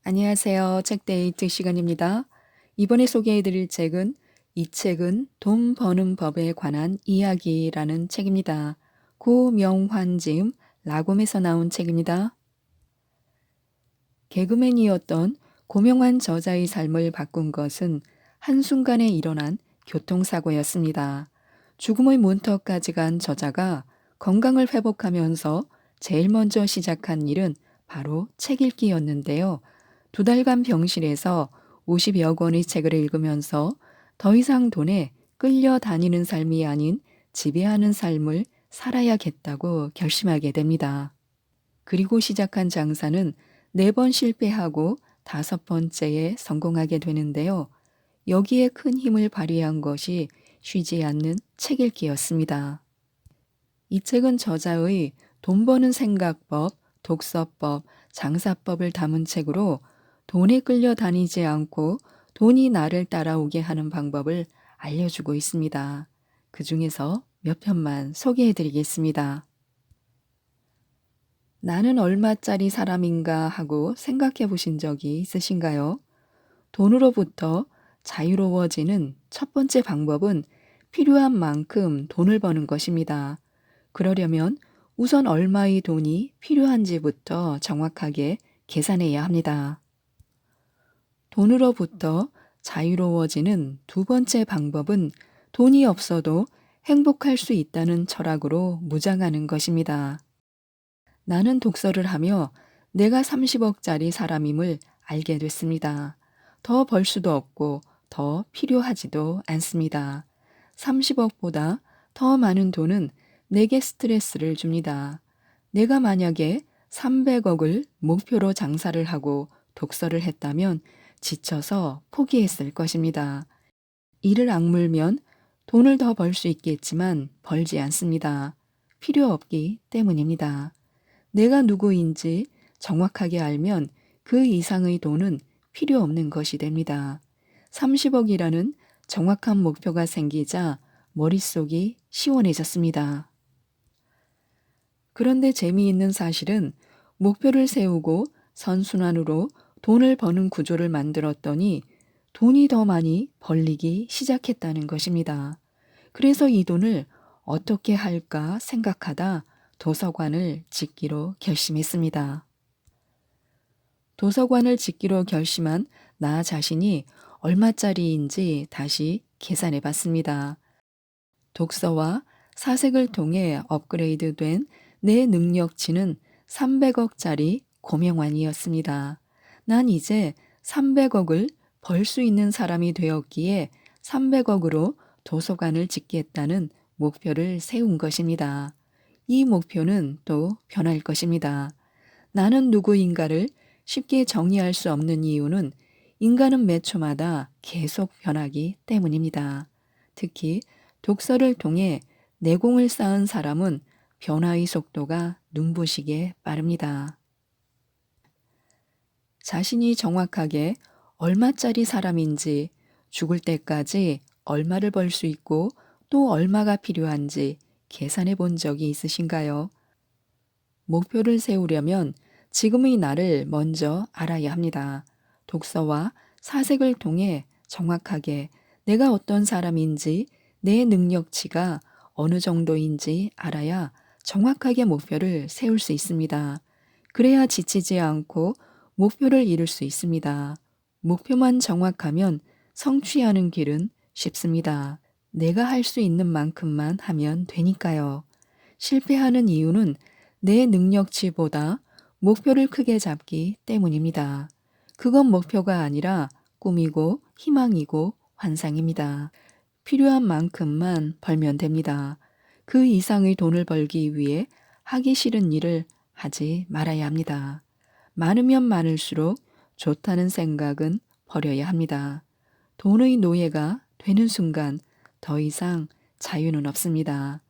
안녕하세요. 책데이트 시간입니다. 이번에 소개해드릴 책은 이 책은 돈 버는 법에 관한 이야기라는 책입니다. 고명환 지음 라곰에서 나온 책입니다. 개그맨이었던 고명환 저자의 삶을 바꾼 것은 한순간에 일어난 교통사고였습니다. 죽음의 문턱까지 간 저자가 건강을 회복하면서 제일 먼저 시작한 일은 바로 책 읽기였는데요. 2달간 병실에서 50여 권의 책을 읽으면서 더 이상 돈에 끌려다니는 삶이 아닌 지배하는 삶을 살아야겠다고 결심하게 됩니다. 그리고 시작한 장사는 4번 실패하고 5번째에 성공하게 되는데요. 여기에 큰 힘을 발휘한 것이 쉬지 않는 책 읽기였습니다. 이 책은 저자의 돈 버는 생각법, 독서법, 장사법을 담은 책으로 돈에 끌려다니지 않고 돈이 나를 따라오게 하는 방법을 알려주고 있습니다. 그 중에서 몇 편만 소개해 드리겠습니다. 나는 얼마짜리 사람인가 하고 생각해 보신 적이 있으신가요? 돈으로부터 자유로워지는 첫 번째 방법은 필요한 만큼 돈을 버는 것입니다. 그러려면 우선 얼마의 돈이 필요한지부터 정확하게 계산해야 합니다. 돈으로부터 자유로워지는 두 번째 방법은 돈이 없어도 행복할 수 있다는 철학으로 무장하는 것입니다. 나는 독서를 하며 내가 30억짜리 사람임을 알게 됐습니다. 더 벌 수도 없고 더 필요하지도 않습니다. 30억보다 더 많은 돈은 내게 스트레스를 줍니다. 내가 만약에 300억을 목표로 장사를 하고 독서를 했다면 지쳐서 포기했을 것입니다. 이를 악물면 돈을 더 벌 수 있겠지만 벌지 않습니다. 필요 없기 때문입니다. 내가 누구인지 정확하게 알면 그 이상의 돈은 필요 없는 것이 됩니다. 30억이라는 정확한 목표가 생기자 머릿속이 시원해졌습니다. 그런데 재미있는 사실은 목표를 세우고 선순환으로 돈을 버는 구조를 만들었더니 돈이 더 많이 벌리기 시작했다는 것입니다. 그래서 이 돈을 어떻게 할까 생각하다 도서관을 짓기로 결심했습니다. 도서관을 짓기로 결심한 나 자신이 얼마짜리인지 다시 계산해 봤습니다. 독서와 사색을 통해 업그레이드된 내 능력치는 300억짜리 고명환이었습니다. 난 이제 300억을 벌 수 있는 사람이 되었기에 300억으로 도서관을 짓겠다는 목표를 세운 것입니다. 이 목표는 또 변할 것입니다. 나는 누구인가를 쉽게 정의할 수 없는 이유는 인간은 매 초마다 계속 변하기 때문입니다. 특히 독서를 통해 내공을 쌓은 사람은 변화의 속도가 눈부시게 빠릅니다. 자신이 정확하게 얼마짜리 사람인지, 죽을 때까지 얼마를 벌 수 있고 또 얼마가 필요한지 계산해 본 적이 있으신가요? 목표를 세우려면 지금의 나를 먼저 알아야 합니다. 독서와 사색을 통해 정확하게 내가 어떤 사람인지 내 능력치가 어느 정도인지 알아야 정확하게 목표를 세울 수 있습니다. 그래야 지치지 않고 목표를 이룰 수 있습니다. 목표만 정확하면 성취하는 길은 쉽습니다. 내가 할 수 있는 만큼만 하면 되니까요. 실패하는 이유는 내 능력치보다 목표를 크게 잡기 때문입니다. 그건 목표가 아니라 꿈이고 희망이고 환상입니다. 필요한 만큼만 벌면 됩니다. 그 이상의 돈을 벌기 위해 하기 싫은 일을 하지 말아야 합니다. 많으면 많을수록 좋다는 생각은 버려야 합니다. 돈의 노예가 되는 순간 더 이상 자유는 없습니다.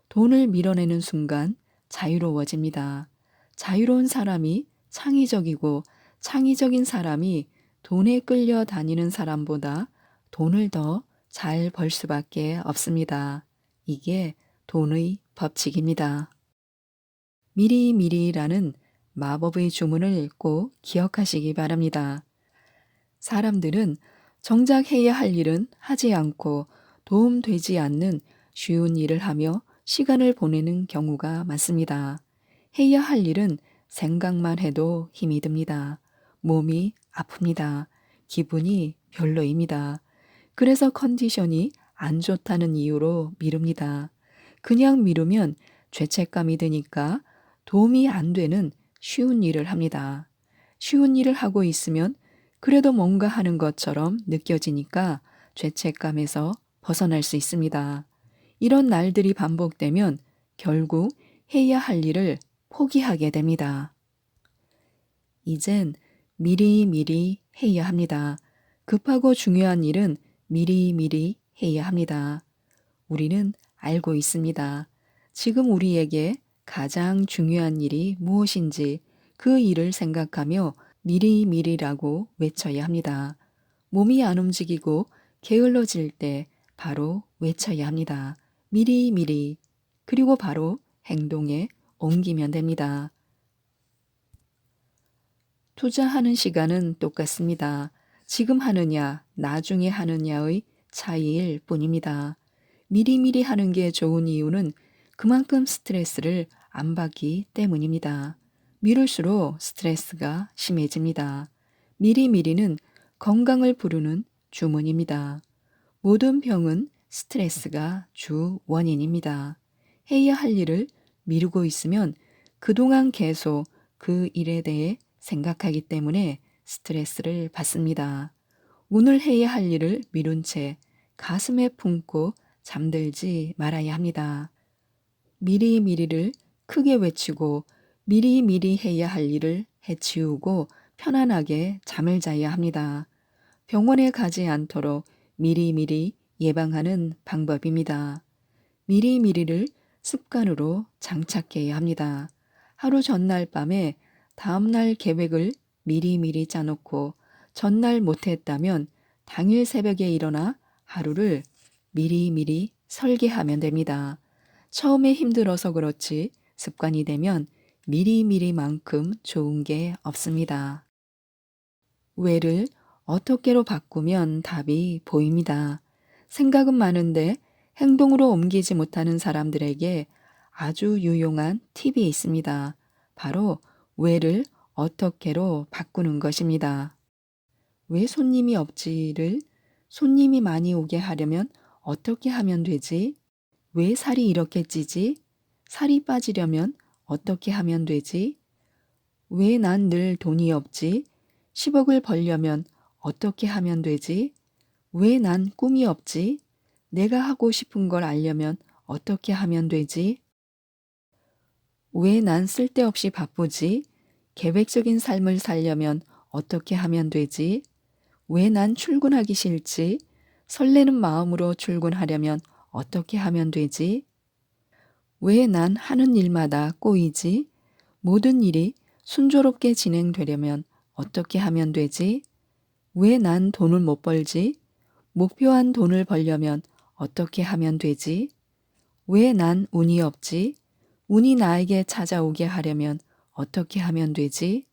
돈을 밀어내는 순간 자유로워집니다. 자유로운 사람이 창의적이고 창의적인 사람이 돈에 끌려다니는 사람보다 돈을 더 잘 벌 수밖에 없습니다. 이게 돈의 법칙입니다. 미리미리라는 마법의 주문을 꼭 기억하시기 바랍니다. 사람들은 정작 해야 할 일은 하지 않고 도움되지 않는 쉬운 일을 하며 시간을 보내는 경우가 많습니다. 해야 할 일은 생각만 해도 힘이 듭니다. 몸이 아픕니다. 기분이 별로입니다. 그래서 컨디션이 안 좋다는 이유로 미룹니다. 그냥 미루면 죄책감이 드니까 도움이 안 되는 쉬운 일을 합니다. 쉬운 일을 하고 있으면 그래도 뭔가 하는 것처럼 느껴지니까 죄책감에서 벗어날 수 있습니다. 이런 날들이 반복되면 결국 해야 할 일을 포기하게 됩니다. 이젠 미리미리 해야 합니다. 급하고 중요한 일은 미리미리 해야 합니다. 우리는 알고 있습니다. 지금 우리에게 가장 중요한 일이 무엇인지 그 일을 생각하며 미리미리라고 외쳐야 합니다. 몸이 안 움직이고 게을러질 때 바로 외쳐야 합니다. 미리미리. 그리고 바로 행동에 옮기면 됩니다. 투자하는 시간은 똑같습니다. 지금 하느냐, 나중에 하느냐의 차이일 뿐입니다. 미리미리 하는 게 좋은 이유는 그만큼 스트레스를 안 받기 때문입니다. 미룰수록 스트레스가 심해집니다. 미리미리는 건강을 부르는 주문입니다. 모든 병은 스트레스가 주 원인입니다. 해야 할 일을 미루고 있으면 그동안 계속 그 일에 대해 생각하기 때문에 스트레스를 받습니다. 오늘 해야 할 일을 미룬 채 가슴에 품고 잠들지 말아야 합니다. 미리미리를 크게 외치고 미리미리 해야 할 일을 해치우고 편안하게 잠을 자야 합니다. 병원에 가지 않도록 미리미리 예방하는 방법입니다. 미리미리를 습관으로 장착해야 합니다. 하루 전날 밤에 다음날 계획을 미리미리 짜놓고 전날 못했다면 당일 새벽에 일어나 하루를 미리미리 설계하면 됩니다. 처음에 힘들어서 그렇지 습관이 되면 미리미리만큼 좋은 게 없습니다. 왜를 어떻게로 바꾸면 답이 보입니다. 생각은 많은데 행동으로 옮기지 못하는 사람들에게 아주 유용한 팁이 있습니다. 바로 왜를 어떻게로 바꾸는 것입니다. 왜 손님이 없지를 손님이 많이 오게 하려면 어떻게 하면 되지? 왜 살이 이렇게 찌지? 살이 빠지려면 어떻게 하면 되지? 왜 난 늘 돈이 없지? 10억을 벌려면 어떻게 하면 되지? 왜 난 꿈이 없지? 내가 하고 싶은 걸 알려면 어떻게 하면 되지? 왜 난 쓸데없이 바쁘지? 계획적인 삶을 살려면 어떻게 하면 되지? 왜 난 출근하기 싫지? 설레는 마음으로 출근하려면 어떻게 하면 되지? 왜 난 하는 일마다 꼬이지? 모든 일이 순조롭게 진행되려면 어떻게 하면 되지? 왜 난 돈을 못 벌지? 목표한 돈을 벌려면 어떻게 하면 되지? 왜 난 운이 없지? 운이 나에게 찾아오게 하려면 어떻게 하면 되지?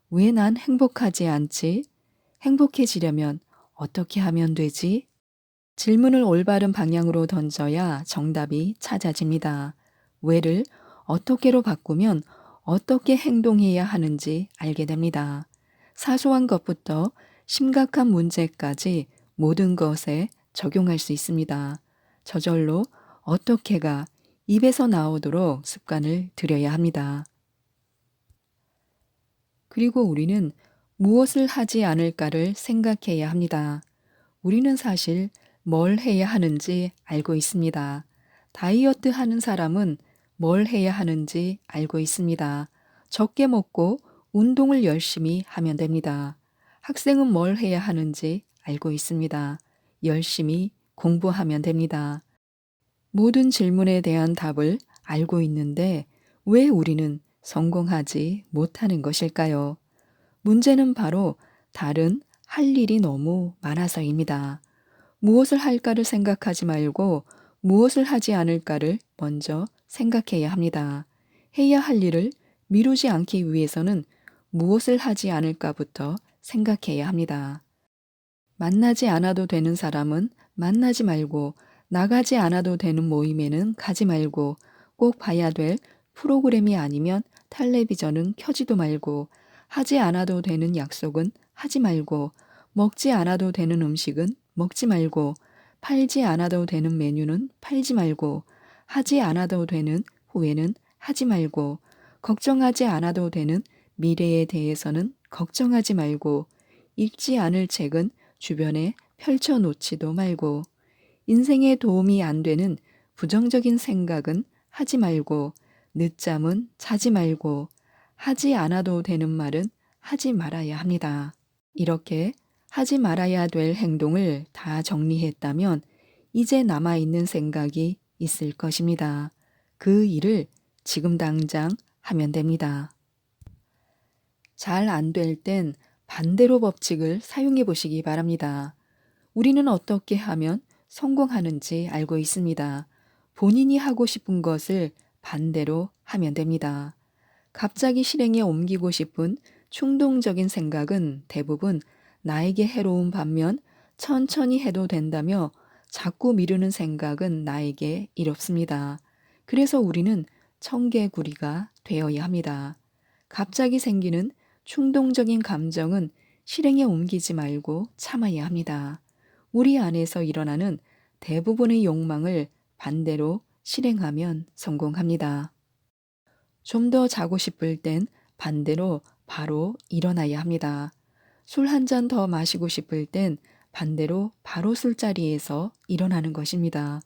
왜 난 행복하지 않지? 행복해지려면 어떻게 하면 되지? 질문을 올바른 방향으로 던져야 정답이 찾아집니다. 왜를 어떻게로 바꾸면 어떻게 행동해야 하는지 알게 됩니다. 사소한 것부터 심각한 문제까지 모든 것에 적용할 수 있습니다. 저절로 어떻게가 입에서 나오도록 습관을 들여야 합니다. 그리고 우리는 무엇을 하지 않을까를 생각해야 합니다. 우리는 사실 뭘 해야 하는지 알고 있습니다. 다이어트 하는 사람은 뭘 해야 하는지 알고 있습니다. 적게 먹고 운동을 열심히 하면 됩니다. 학생은 뭘 해야 하는지 알고 있습니다. 열심히 공부하면 됩니다. 모든 질문에 대한 답을 알고 있는데 왜 우리는 성공하지 못하는 것일까요? 문제는 바로 다른 할 일이 너무 많아서입니다. 무엇을 할까를 생각하지 말고 무엇을 하지 않을까를 먼저 생각해야 합니다. 해야 할 일을 미루지 않기 위해서는 무엇을 하지 않을까부터 생각해야 합니다. 만나지 않아도 되는 사람은 만나지 말고, 나가지 않아도 되는 모임에는 가지 말고, 꼭 봐야 될 프로그램이 아니면 텔레비전은 켜지도 말고, 하지 않아도 되는 약속은 하지 말고, 먹지 않아도 되는 음식은 먹지 말고, 팔지 않아도 되는 메뉴는 팔지 말고, 하지 않아도 되는 후회는 하지 말고, 걱정하지 않아도 되는 미래에 대해서는 걱정하지 말고, 읽지 않을 책은 주변에 펼쳐 놓지도 말고, 인생에 도움이 안 되는 부정적인 생각은 하지 말고, 늦잠은 자지 말고, 하지 않아도 되는 말은 하지 말아야 합니다. 이렇게 하지 말아야 될 행동을 다 정리했다면 이제 남아있는 생각이 있을 것입니다. 그 일을 지금 당장 하면 됩니다. 잘 안 될 땐 반대로 법칙을 사용해 보시기 바랍니다. 우리는 어떻게 하면 성공하는지 알고 있습니다. 본인이 하고 싶은 것을 반대로 하면 됩니다. 갑자기 실행에 옮기고 싶은 충동적인 생각은 대부분 나에게 해로운 반면 천천히 해도 된다며 자꾸 미루는 생각은 나에게 이롭습니다. 그래서 우리는 청개구리가 되어야 합니다. 갑자기 생기는 충동적인 감정은 실행에 옮기지 말고 참아야 합니다. 우리 안에서 일어나는 대부분의 욕망을 반대로 실행하면 성공합니다. 좀 더 자고 싶을 땐 반대로 바로 일어나야 합니다. 술 한 잔 더 마시고 싶을 땐 반대로 바로 술자리에서 일어나는 것입니다.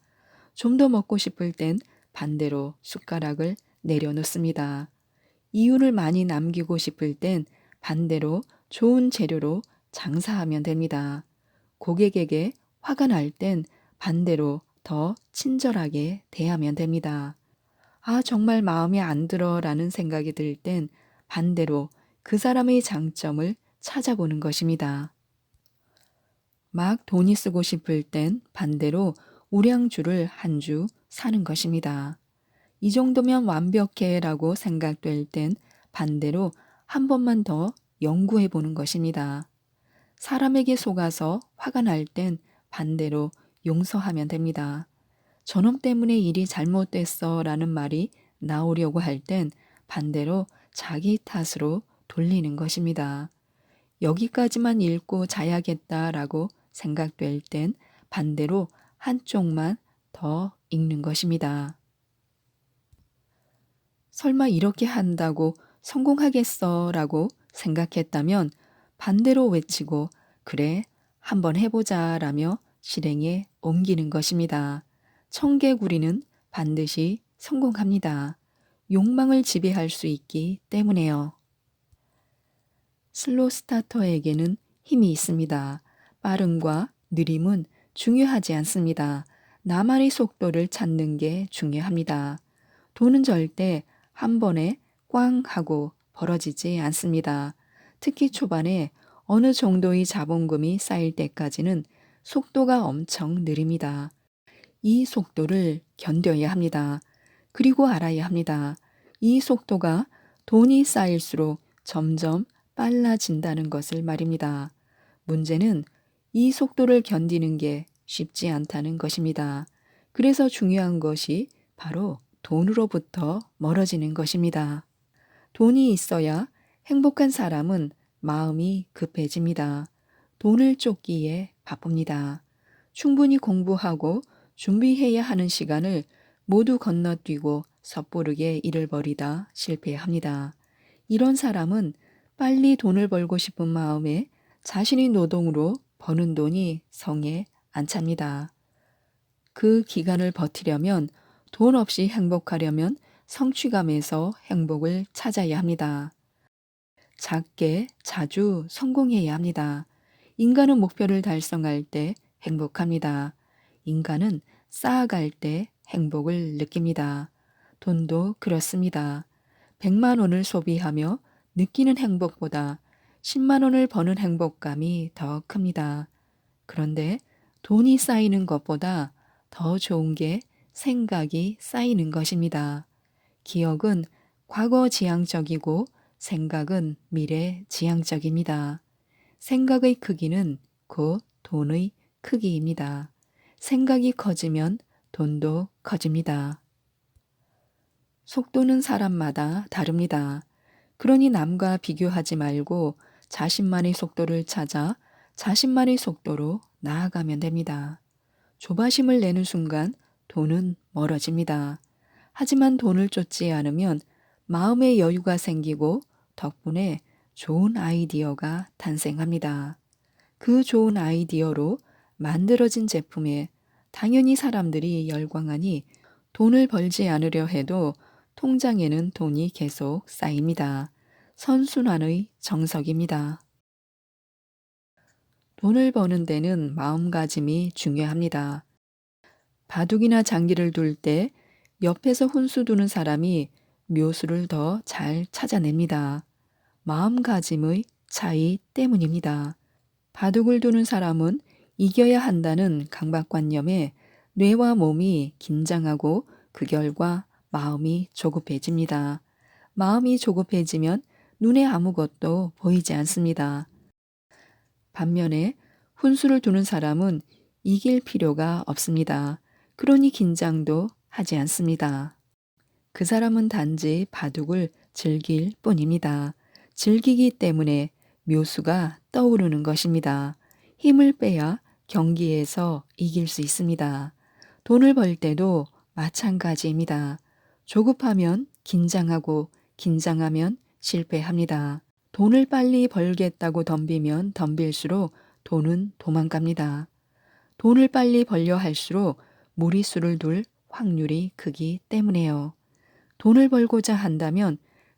좀 더 먹고 싶을 땐 반대로 숟가락을 내려놓습니다. 이윤을 많이 남기고 싶을 땐 반대로 좋은 재료로 장사하면 됩니다. 고객에게 화가 날 땐 반대로 더 친절하게 대하면 됩니다. 아, 정말 마음에 안 들어 라는 생각이 들 땐 반대로 그 사람의 장점을 찾아보는 것입니다. 막 돈이 쓰고 싶을 땐 반대로 우량주를 한 주 사는 것입니다. 이 정도면 완벽해 라고 생각될 땐 반대로 한 번만 더 연구해 보는 것입니다. 사람에게 속아서 화가 날 땐 반대로 용서하면 됩니다. 저놈 때문에 일이 잘못됐어 라는 말이 나오려고 할 땐 반대로 자기 탓으로 돌리는 것입니다. 여기까지만 읽고 자야겠다 라고 생각될 땐 반대로 한쪽만 더 읽는 것입니다. 설마 이렇게 한다고 성공하겠어 라고 생각했다면 반대로 외치고 그래, 한번 해보자 라며 실행에 옮기는 것입니다. 청개구리는 반드시 성공합니다. 욕망을 지배할 수 있기 때문에요. 슬로 스타터에게는 힘이 있습니다. 빠름과 느림은 중요하지 않습니다. 나만의 속도를 찾는 게 중요합니다. 돈은 절대 한 번에 꽝 하고 벌어지지 않습니다. 특히 초반에 어느 정도의 자본금이 쌓일 때까지는 속도가 엄청 느립니다. 이 속도를 견뎌야 합니다. 그리고 알아야 합니다. 이 속도가 돈이 쌓일수록 점점 빨라진다는 것을 말입니다. 문제는 이 속도를 견디는 게 쉽지 않다는 것입니다. 그래서 중요한 것이 바로 돈으로부터 멀어지는 것입니다. 돈이 있어야 행복한 사람은 마음이 급해집니다. 돈을 쫓기에 바쁩니다. 충분히 공부하고 준비해야 하는 시간을 모두 건너뛰고 섣부르게 일을 벌이다 실패합니다. 이런 사람은 빨리 돈을 벌고 싶은 마음에 자신의 노동으로 버는 돈이 성에 안 찹니다. 그 기간을 버티려면 돈 없이 행복하려면 성취감에서 행복을 찾아야 합니다. 작게 자주 성공해야 합니다. 인간은 목표를 달성할 때 행복합니다. 인간은 쌓아갈 때 행복을 느낍니다. 돈도 그렇습니다. 100만 원을 소비하며 느끼는 행복보다 10만 원을 버는 행복감이 더 큽니다. 그런데 돈이 쌓이는 것보다 더 좋은 게 생각이 쌓이는 것입니다. 기억은 과거 지향적이고 생각은 미래 지향적입니다. 생각의 크기는 곧 돈의 크기입니다. 생각이 커지면 돈도 커집니다. 속도는 사람마다 다릅니다. 그러니 남과 비교하지 말고 자신만의 속도를 찾아 자신만의 속도로 나아가면 됩니다. 조바심을 내는 순간 돈은 멀어집니다. 하지만 돈을 쫓지 않으면 마음의 여유가 생기고 덕분에 좋은 아이디어가 탄생합니다. 그 좋은 아이디어로 만들어진 제품에 당연히 사람들이 열광하니 돈을 벌지 않으려 해도 통장에는 돈이 계속 쌓입니다. 선순환의 정석입니다. 돈을 버는 데는 마음가짐이 중요합니다. 바둑이나 장기를 둘 때 옆에서 훈수 두는 사람이 묘수를 더 잘 찾아냅니다. 마음가짐의 차이 때문입니다. 바둑을 두는 사람은 이겨야 한다는 강박관념에 뇌와 몸이 긴장하고 그 결과 마음이 조급해집니다. 마음이 조급해지면 눈에 아무것도 보이지 않습니다. 반면에 훈수를 두는 사람은 이길 필요가 없습니다. 그러니 긴장도 하지 않습니다. 그 사람은 단지 바둑을 즐길 뿐입니다. 즐기기 때문에 묘수가 떠오르는 것입니다. 힘을 빼야 경기에서 이길 수 있습니다. 돈을 벌 때도 마찬가지입니다. 조급하면 긴장하고 긴장하면 실패합니다. 돈을 빨리 벌겠다고 덤비면 덤빌수록 돈은 도망갑니다. 돈을 빨리 벌려 할수록 무리수를 둘 확률이 크기 때문에요. 돈을 벌고자 한다면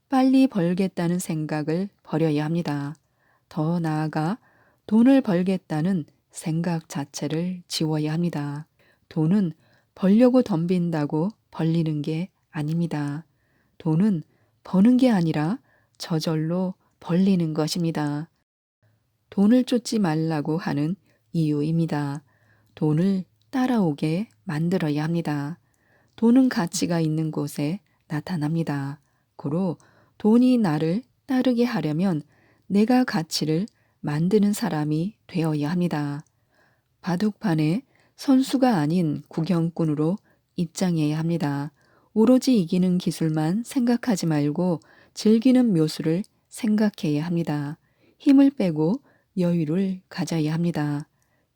빨리 벌겠다는 생각을 버려야 합니다. 더 나아가 돈을 벌겠다는 생각 자체를 지워야 합니다. 돈은 벌려고 덤빈다고 벌리는 게 아닙니다. 돈은 버는 게 아니라 저절로 벌리는 것입니다. 돈을 쫓지 말라고 하는 이유입니다. 돈을 따라오게 만들어야 합니다. 돈은 가치가 있는 곳에 나타납니다. 고로 돈이 나를 따르게 하려면 내가 가치를 만드는 사람이 되어야 합니다. 바둑판에 선수가 아닌 구경꾼으로 입장해야 합니다. 오로지 이기는 기술만 생각하지 말고 즐기는 묘수를 생각해야 합니다. 힘을 빼고 여유를 가져야 합니다.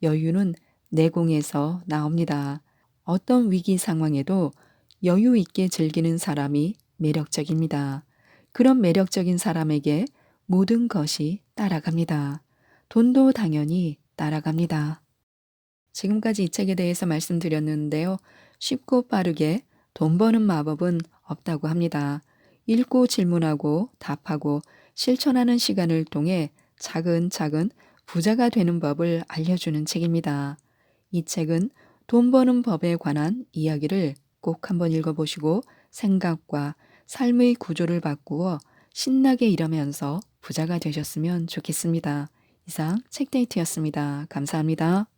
여유는 내공에서 나옵니다. 어떤 위기 상황에도 여유 있게 즐기는 사람이 매력적입니다. 그런 매력적인 사람에게 모든 것이 따라갑니다. 돈도 당연히 따라갑니다. 지금까지 이 책에 대해서 말씀드렸는데요. 쉽고 빠르게 돈 버는 마법은 없다고 합니다. 읽고 질문하고 답하고 실천하는 시간을 통해 차근차근 부자가 되는 법을 알려주는 책입니다. 이 책은 돈 버는 법에 관한 이야기를 꼭 한번 읽어보시고 생각과 삶의 구조를 바꾸어 신나게 일하면서 부자가 되셨으면 좋겠습니다. 이상 책데이트였습니다. 감사합니다.